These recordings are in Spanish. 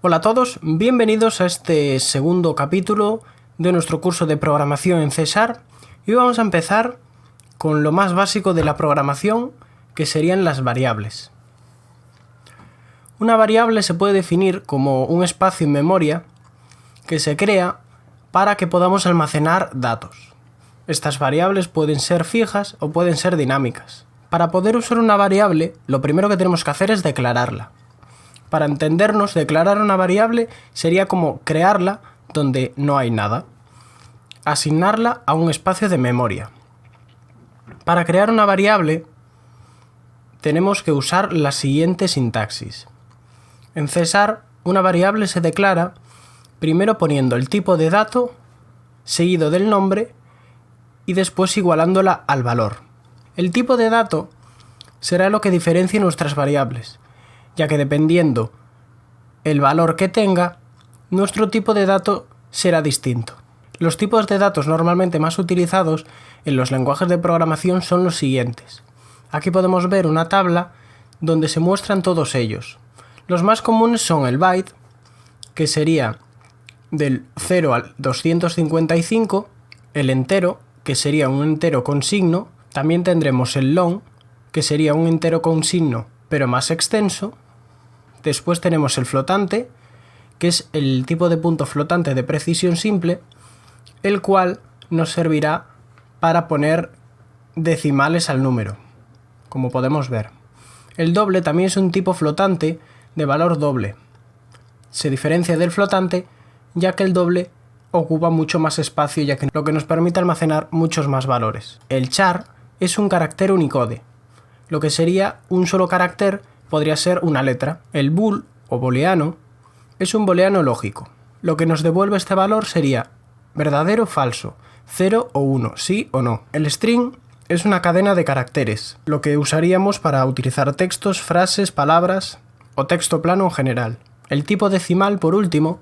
Hola a todos, bienvenidos a este segundo capítulo de nuestro curso de programación en C#. Y vamos a empezar con lo más básico de la programación, que serían las variables. Una variable se puede definir como un espacio en memoria que se crea para que podamos almacenar datos. Estas variables pueden ser fijas o pueden ser dinámicas. Para poder usar una variable, lo primero que tenemos que hacer es declararla. Para entendernos, declarar una variable sería como crearla donde no hay nada. Asignarla a un espacio de memoria. Para crear una variable, tenemos que usar la siguiente sintaxis. En C#, una variable se declara primero poniendo el tipo de dato, seguido del nombre, y después igualándola al valor. El tipo de dato será lo que diferencie nuestras variables, ya que dependiendo el valor que tenga, nuestro tipo de dato será distinto. Los tipos de datos normalmente más utilizados en los lenguajes de programación son los siguientes. Aquí podemos ver una tabla donde se muestran todos ellos. Los más comunes son el byte, que sería del 0 al 255, el entero, que sería un entero con signo, también tendremos el long, que sería un entero con signo pero más extenso. Después tenemos el flotante, que es el tipo de punto flotante de precisión simple, el cual nos servirá para poner decimales al número, como podemos ver. El doble también es un tipo flotante de valor doble. Se diferencia del flotante ya que el doble ocupa mucho más espacio, ya que lo que nos permite almacenar muchos más valores. El char es un carácter Unicode. Lo que sería un solo carácter podría ser una letra. El bool o booleano es un booleano lógico. Lo que nos devuelve este valor sería verdadero o falso, 0 o 1, sí o no. El string es una cadena de caracteres, lo que usaríamos para utilizar textos, frases, palabras o texto plano en general. El tipo decimal, por último,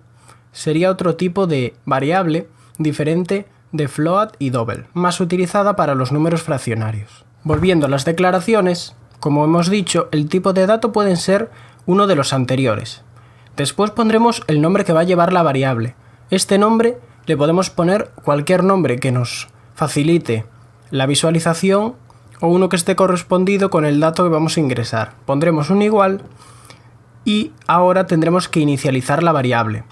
sería otro tipo de variable diferente de float y double, más utilizada para los números fraccionarios. Volviendo a las declaraciones, como hemos dicho, el tipo de dato pueden ser uno de los anteriores. Después pondremos el nombre que va a llevar la variable. Este nombre le podemos poner cualquier nombre que nos facilite la visualización o uno que esté correspondido con el dato que vamos a ingresar. Pondremos un igual y ahora tendremos que inicializar la variable.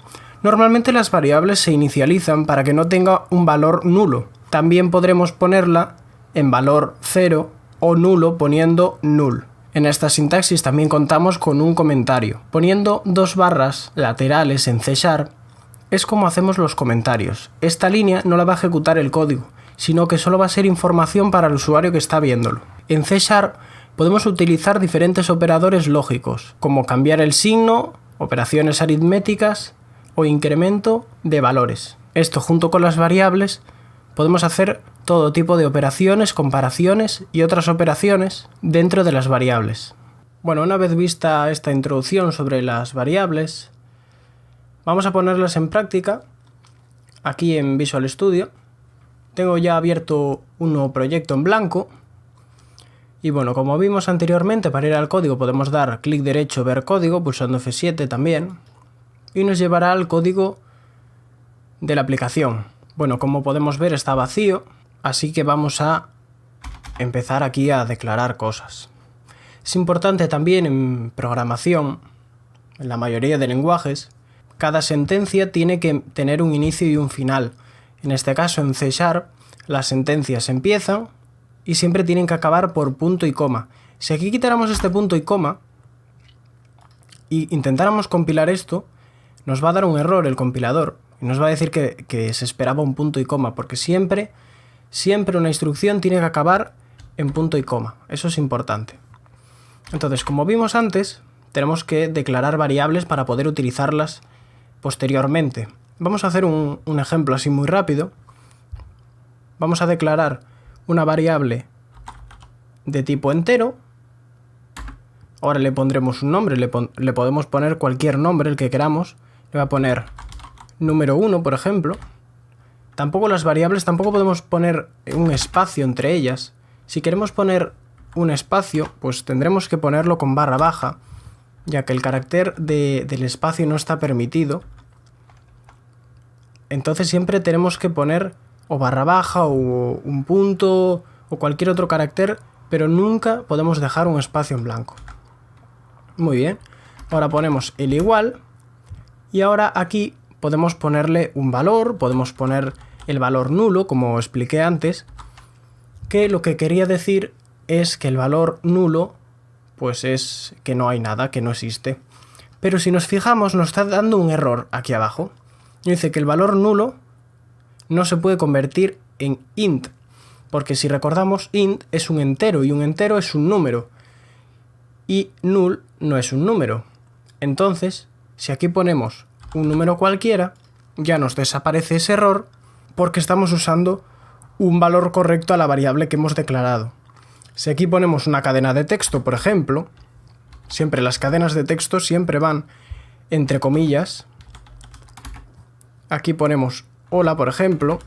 Normalmente las variables se inicializan para que no tenga un valor nulo. También podremos ponerla en valor 0 o nulo poniendo null. En esta sintaxis también contamos con un comentario. Poniendo dos barras laterales en C# es como hacemos los comentarios. Esta línea no la va a ejecutar el código, sino que solo va a ser información para el usuario que está viéndolo. En C# podemos utilizar diferentes operadores lógicos, como cambiar el signo, operaciones aritméticas o incremento de valores. Esto junto con las variables podemos hacer todo tipo de operaciones, comparaciones y otras operaciones dentro de las variables. Bueno, una vez vista esta introducción sobre las variables, vamos a ponerlas en práctica aquí en Visual Studio. Tengo ya abierto un nuevo proyecto en blanco. Y bueno, como vimos anteriormente, para ir al código podemos dar clic derecho, ver código, pulsando F7 también. Y nos llevará al código de la aplicación. Bueno, como podemos ver está vacío, así que vamos a empezar aquí a declarar cosas. Es importante también en programación, en la mayoría de lenguajes, cada sentencia tiene que tener un inicio y un final. En este caso en C# las sentencias empiezan y siempre tienen que acabar por punto y coma. Si aquí quitáramos este punto y coma y intentáramos compilar esto, nos va a dar un error el compilador y nos va a decir que se esperaba un punto y coma, porque siempre una instrucción tiene que acabar en punto y coma. Eso es importante. Entonces, como vimos antes, tenemos que declarar variables para poder utilizarlas posteriormente. Vamos a hacer un ejemplo así muy rápido. Vamos a declarar una variable de tipo entero. Ahora le pondremos un nombre, le podemos poner cualquier nombre, el que queramos. Le voy a poner número 1, por ejemplo. Las variables tampoco podemos poner un espacio entre ellas. Si queremos poner un espacio, pues tendremos que ponerlo con barra baja ya que el carácter del espacio no está permitido. Entonces siempre tenemos que poner o barra baja o un punto o cualquier otro carácter, pero nunca podemos dejar un espacio en blanco. Muy bien, ahora ponemos el igual y ahora aquí podemos ponerle un valor, podemos poner el valor nulo, como expliqué antes, que lo que quería decir es que el valor nulo pues es que no hay nada, que no existe. Pero si nos fijamos nos está dando un error aquí abajo. Dice que el valor nulo no se puede convertir en int, porque si recordamos, int es un entero y un entero es un número y null no es un número. Entonces, si aquí ponemos un número cualquiera, ya nos desaparece ese error porque estamos usando un valor correcto a la variable que hemos declarado. Si aquí ponemos una cadena de texto, por ejemplo, siempre las cadenas de texto siempre van entre comillas. Aquí ponemos hola, por ejemplo,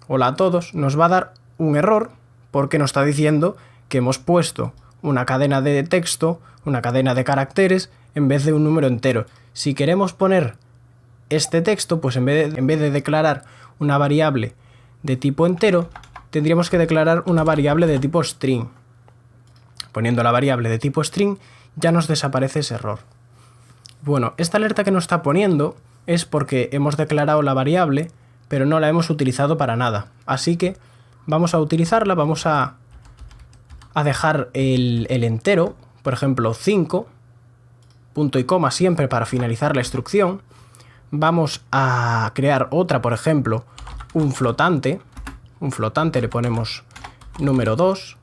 hola a todos, nos va a dar un error porque nos está diciendo que hemos puesto una cadena de texto, una cadena de caracteres, en vez de un número entero. Si queremos poner este texto, pues en vez de declarar una variable de tipo entero, tendríamos que declarar una variable de tipo string. Poniendo la variable de tipo string, ya nos desaparece ese error. Bueno, esta alerta que nos está poniendo es porque hemos declarado la variable, pero no la hemos utilizado para nada. Así que vamos a utilizarla, vamos a dejar el entero, por ejemplo 5, punto y coma siempre para finalizar la instrucción. Vamos a crear otra, por ejemplo, un flotante le ponemos número 2,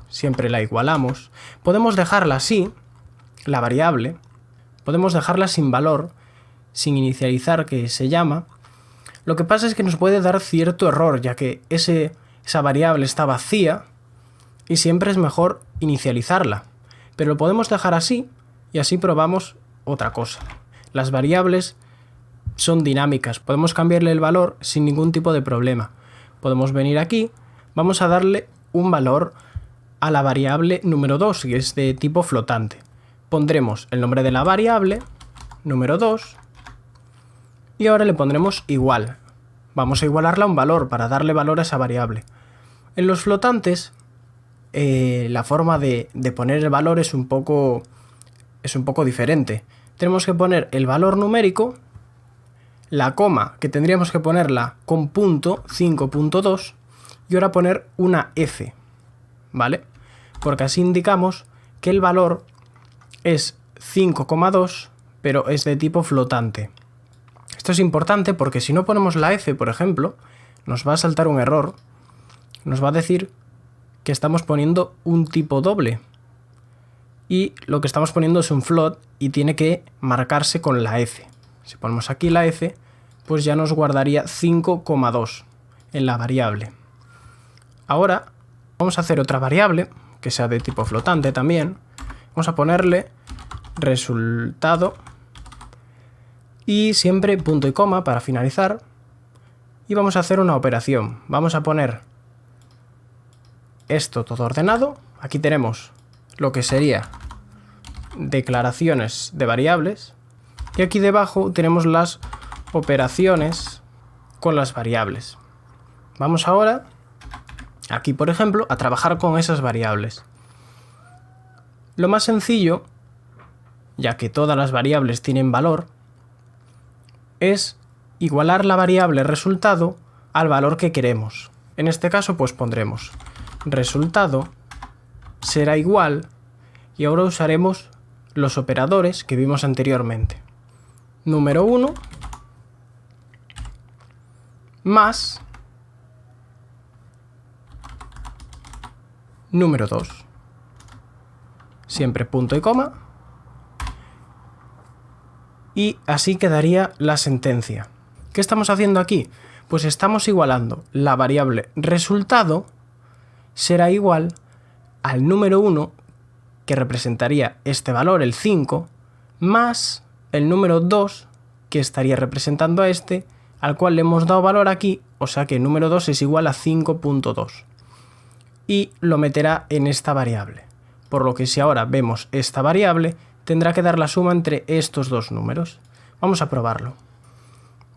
siempre la igualamos. Podemos dejarla así, la variable, podemos dejarla sin valor, sin inicializar, que se llama. Lo que pasa es que nos puede dar cierto error, ya que esa variable está vacía y siempre es mejor inicializarla. Pero lo podemos dejar así y así probamos otra cosa. Las variables son dinámicas, podemos cambiarle el valor sin ningún tipo de problema. Podemos venir aquí, vamos a darle un valor a la variable número 2, que es de tipo flotante. Pondremos el nombre de la variable, número 2, y ahora le pondremos igual. Vamos a igualarla a un valor para darle valor a esa variable. En los flotantes, la forma de poner el valor es un poco diferente. Tenemos que poner el valor numérico, la coma, que tendríamos que ponerla con punto, 5.2, y ahora poner una F, ¿vale? Porque así indicamos que el valor es 5,2, pero es de tipo flotante. Esto es importante porque si no ponemos la F, por ejemplo, nos va a saltar un error. Nos va a decir que estamos poniendo un tipo doble. Y lo que estamos poniendo es un float y tiene que marcarse con la F. Si ponemos aquí la F, pues ya nos guardaría 5,2 en la variable. Ahora vamos a hacer otra variable que sea de tipo flotante también. Vamos a ponerle resultado y siempre punto y coma para finalizar. Y vamos a hacer una operación. Vamos a poner esto todo ordenado. Aquí tenemos lo que sería declaraciones de variables. Y aquí debajo tenemos las operaciones con las variables. Vamos ahora, aquí por ejemplo, a trabajar con esas variables. Lo más sencillo, ya que todas las variables tienen valor, es igualar la variable resultado al valor que queremos. En este caso pues pondremos resultado será igual, y ahora usaremos los operadores que vimos anteriormente. Número 1 más número 2. Siempre punto y coma. Y así quedaría la sentencia. ¿Qué estamos haciendo aquí? Pues estamos igualando la variable resultado será igual al número 1, que representaría este valor, el 5, más el número 2, que estaría representando a este, al cual le hemos dado valor aquí, o sea que el número 2 es igual a 5.2. Y lo meterá en esta variable. Por lo que si ahora vemos esta variable, tendrá que dar la suma entre estos dos números. Vamos a probarlo.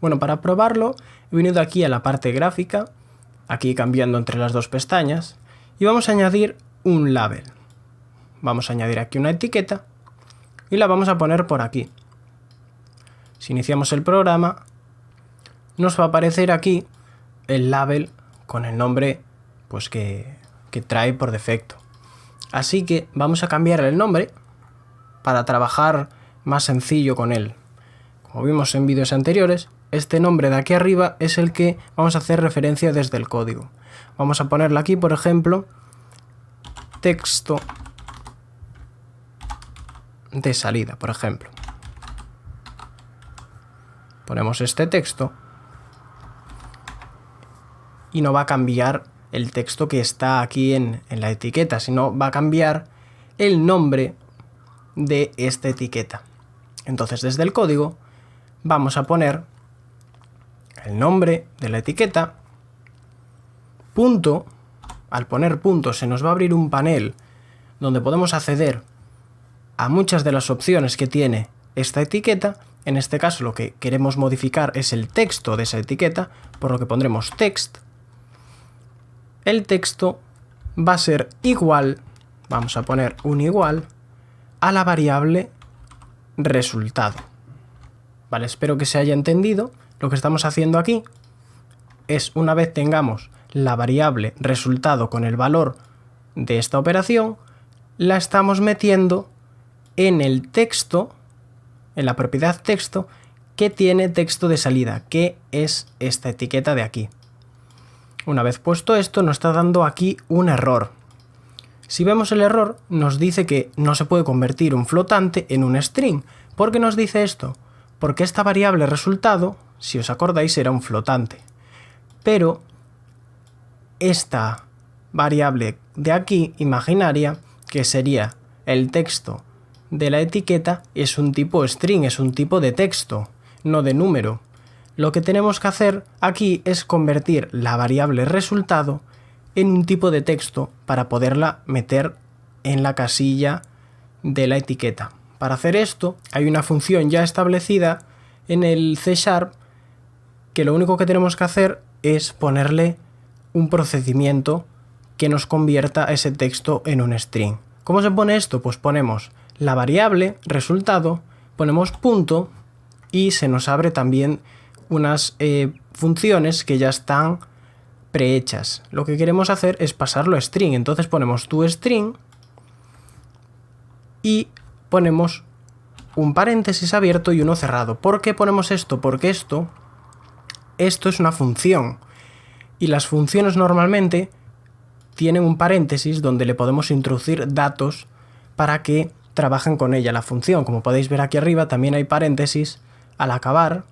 Bueno, para probarlo he venido aquí a la parte gráfica, aquí cambiando entre las dos pestañas, y vamos a añadir un label. Vamos a añadir aquí una etiqueta y la vamos a poner por aquí. Si iniciamos el programa, nos va a aparecer aquí el label con el nombre pues que trae por defecto. Así que vamos a cambiar el nombre para trabajar más sencillo con él. Como vimos en vídeos anteriores, este nombre de aquí arriba es el que vamos a hacer referencia desde el código. Vamos a ponerle aquí, por ejemplo, texto de salida, por ejemplo. Ponemos este texto y no va a cambiar el texto que está aquí en la etiqueta, sino va a cambiar el nombre de esta etiqueta. Entonces, desde el código vamos a poner el nombre de la etiqueta, punto. Al poner punto se nos va a abrir un panel donde podemos acceder a muchas de las opciones que tiene esta etiqueta. En este caso lo que queremos modificar es el texto de esa etiqueta, por lo que pondremos text. El texto va a ser igual, vamos a poner un igual, a la variable resultado. Vale, espero que se haya entendido. Lo que estamos haciendo aquí es, una vez tengamos la variable resultado con el valor de esta operación, la estamos metiendo en el texto, en la propiedad texto que tiene texto de salida, que es esta etiqueta de aquí. Una vez puesto esto, nos está dando aquí un error. Si vemos el error, nos dice que no se puede convertir un flotante en un string. ¿Por qué nos dice esto? Porque esta variable resultado, si os acordáis, era un flotante. Pero esta variable de aquí, imaginaria, que sería el texto de la etiqueta, es un tipo string, es un tipo de texto, no de número. Lo que tenemos que hacer aquí es convertir la variable resultado en un tipo de texto para poderla meter en la casilla de la etiqueta. Para hacer esto hay una función ya establecida en el C# que lo único que tenemos que hacer es ponerle un procedimiento que nos convierta ese texto en un string. ¿Cómo se pone esto? Pues ponemos la variable resultado, ponemos punto y se nos abre también unas funciones que ya están prehechas. Lo que queremos hacer es pasarlo a string, entonces ponemos toString y ponemos un paréntesis abierto y uno cerrado. ¿Por qué ponemos esto? Porque esto es una función y las funciones normalmente tienen un paréntesis donde le podemos introducir datos para que trabajen con ella la función. Como podéis ver aquí arriba también hay paréntesis al acabar,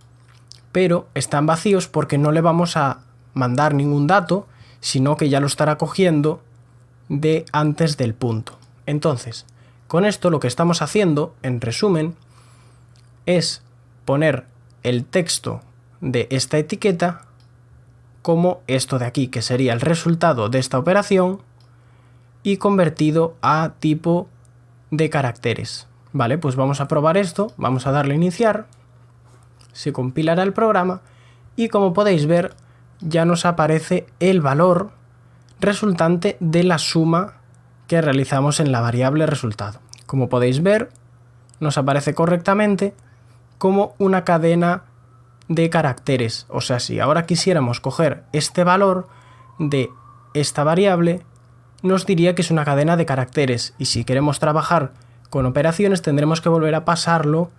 pero están vacíos porque no le vamos a mandar ningún dato, sino que ya lo estará cogiendo de antes del punto. Entonces, con esto lo que estamos haciendo, en resumen, es poner el texto de esta etiqueta como esto de aquí, que sería el resultado de esta operación, y convertido a tipo de caracteres. Vale, pues vamos a probar esto, vamos a darle a iniciar, se compilará el programa y como podéis ver ya nos aparece el valor resultante de la suma que realizamos en la variable resultado. Como podéis ver, nos aparece correctamente como una cadena de caracteres. O sea, si ahora quisiéramos coger este valor de esta variable, nos diría que es una cadena de caracteres, y si queremos trabajar con operaciones tendremos que volver a pasarlo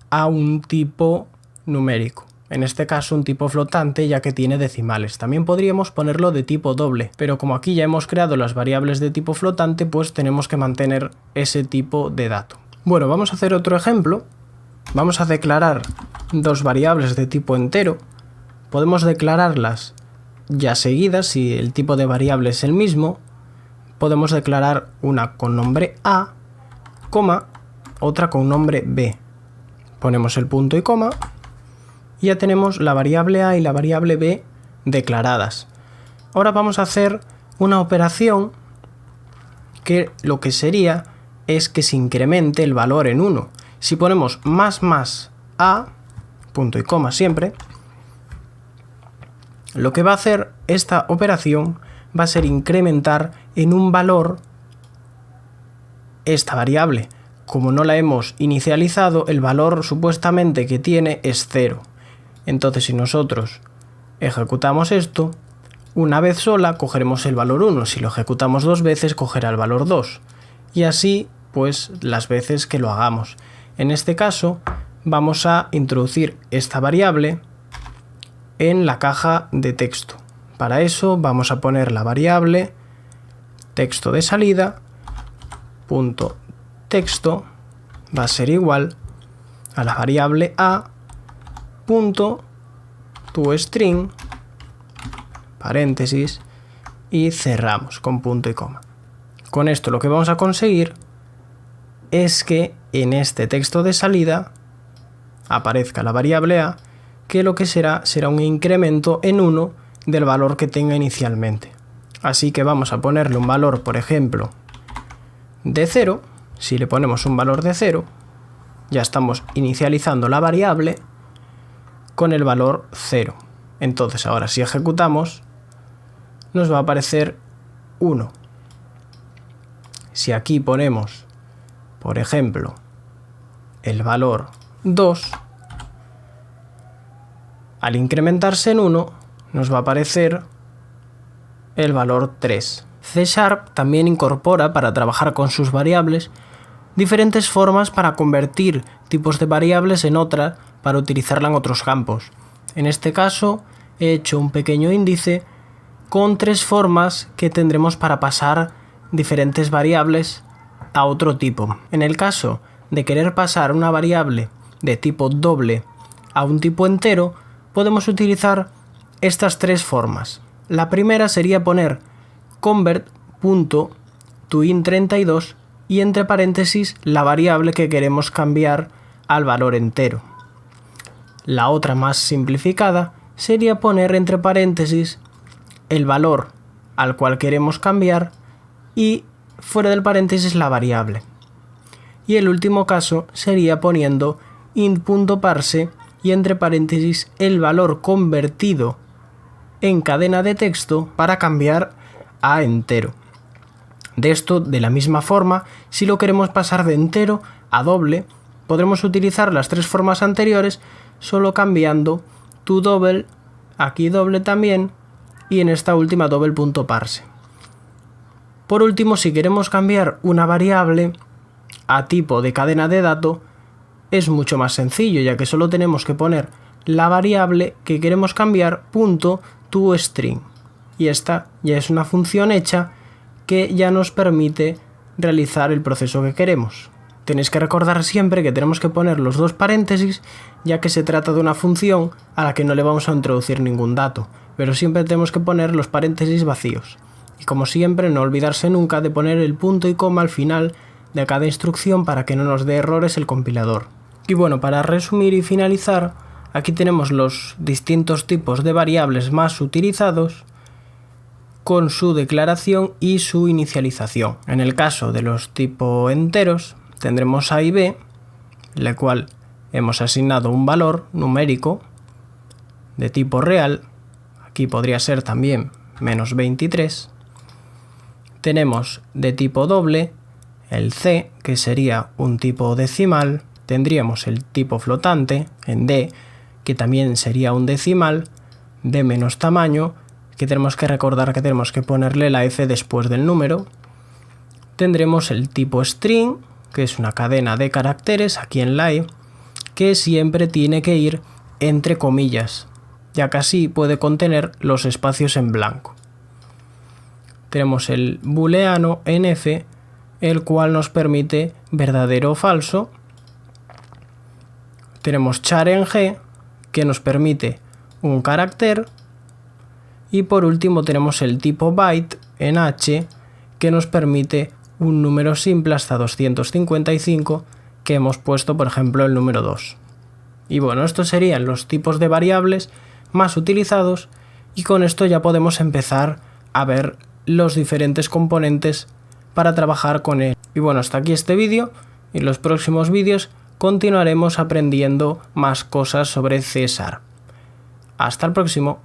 a un tipo numérico. En este caso un tipo flotante, ya que tiene decimales. También podríamos ponerlo de tipo doble, pero como aquí ya hemos creado las variables de tipo flotante, pues tenemos que mantener ese tipo de dato. Bueno, vamos a hacer otro ejemplo. Vamos a declarar dos variables de tipo entero. Podemos declararlas ya seguidas si el tipo de variable es el mismo. Podemos declarar una con nombre A, coma, otra con nombre B. Ponemos el punto y coma y ya tenemos la variable A y la variable B declaradas. Ahora vamos a hacer una operación que lo que sería es que se incremente el valor en 1. Si ponemos más a, punto y coma siempre, lo que va a hacer esta operación va a ser incrementar en un valor esta variable. Como no la hemos inicializado, el valor supuestamente que tiene es 0. Entonces, si nosotros ejecutamos esto, una vez sola cogeremos el valor 1. Si lo ejecutamos 2 veces, cogerá el valor 2. Y así, pues, las veces que lo hagamos. En este caso, vamos a introducir esta variable en la caja de texto. Para eso vamos a poner la variable texto de salida punto texto va a ser igual a la variable a punto toString paréntesis y cerramos con punto y coma. Con esto lo que vamos a conseguir es que en este texto de salida aparezca la variable a, que lo que será un incremento en 1 del valor que tenga inicialmente. Así que vamos a ponerle un valor, por ejemplo, de 0. Si le ponemos un valor de 0, ya estamos inicializando la variable con el valor 0. Entonces ahora si ejecutamos, nos va a aparecer 1. Si aquí ponemos, por ejemplo, el valor 2, al incrementarse en 1, nos va a aparecer el valor 3. C# también incorpora, para trabajar con sus variables, diferentes formas para convertir tipos de variables en otras para utilizarla en otros campos. En este caso he hecho un pequeño índice con 3 formas que tendremos para pasar diferentes variables a otro tipo. En el caso de querer pasar una variable de tipo doble a un tipo entero, podemos utilizar estas 3 formas. La primera sería poner convert.toInt32 y entre paréntesis la variable que queremos cambiar al valor entero. La otra, más simplificada, sería poner entre paréntesis el valor al cual queremos cambiar y fuera del paréntesis la variable. Y el último caso sería poniendo int.parse y entre paréntesis el valor convertido en cadena de texto para cambiar a entero. De esto, de la misma forma, si lo queremos pasar de entero a doble, podremos utilizar las 3 formas anteriores, solo cambiando toDouble, aquí doble también, y en esta última double.parse. Por último, si queremos cambiar una variable a tipo de cadena de datos, es mucho más sencillo, ya que solo tenemos que poner la variable que queremos cambiar .toString. Y esta ya es una función hecha que ya nos permite realizar el proceso que queremos. Tenéis que recordar siempre que tenemos que poner los 2 paréntesis, ya que se trata de una función a la que no le vamos a introducir ningún dato, pero siempre tenemos que poner los paréntesis vacíos. Y como siempre, no olvidarse nunca de poner el punto y coma al final de cada instrucción para que no nos dé errores el compilador. Y bueno, para resumir y finalizar, aquí tenemos los distintos tipos de variables más utilizados con su declaración y su inicialización. En el caso de los tipos enteros tendremos A y B, la cual hemos asignado un valor numérico de tipo real, aquí podría ser también menos 23. Tenemos de tipo doble el C, que sería un tipo decimal. Tendríamos el tipo flotante en D, que también sería un decimal de menos tamaño, que tenemos que recordar que tenemos que ponerle la F después del número. Tendremos el tipo string, que es una cadena de caracteres aquí en la E, que siempre tiene que ir entre comillas, ya que así puede contener los espacios en blanco. Tenemos el booleano nf, el cual nos permite verdadero o falso. Tenemos char en G, que nos permite un carácter. Y por último tenemos el tipo byte en H, que nos permite un número simple hasta 255, que hemos puesto por ejemplo el número 2. Y bueno, estos serían los tipos de variables más utilizados, y con esto ya podemos empezar a ver los diferentes componentes para trabajar con él. Y bueno, hasta aquí este vídeo. Y en los próximos vídeos continuaremos aprendiendo más cosas sobre César. Hasta el próximo.